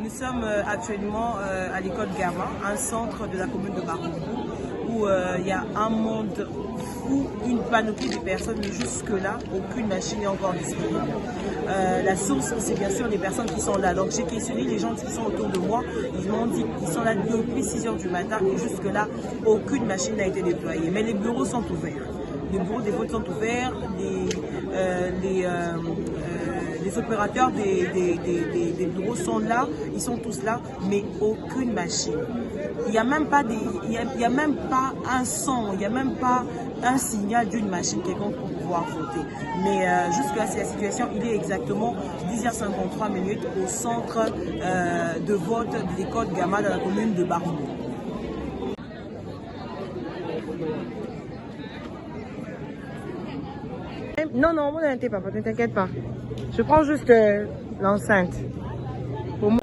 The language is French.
Nous sommes actuellement à l'école Gamma, un centre de la commune de Baroumou, où il y a un monde fou, une panoplie de personnes, mais jusque-là, aucune machine n'est encore disponible. La source, c'est bien sûr les personnes qui sont là. Donc j'ai questionné les gens qui sont autour de moi, ils m'ont dit qu'ils sont là depuis 6 h du matin et jusque-là, aucune machine n'a été déployée. Mais les bureaux sont ouverts. Les bureaux des votes sont ouverts, les opérateurs des bureaux sont là, ils sont tous là, mais aucune machine. Il n'y a même pas un son, il n'y a même pas un signal d'une machine quelconque pour pouvoir voter. Mais jusque-là, c'est la situation. Il est exactement 10h53 au centre de vote de l'école Gamma dans la commune de Baroumou. Non, non, ne t'inquiète pas. Je prends juste l'enceinte. Pour moi.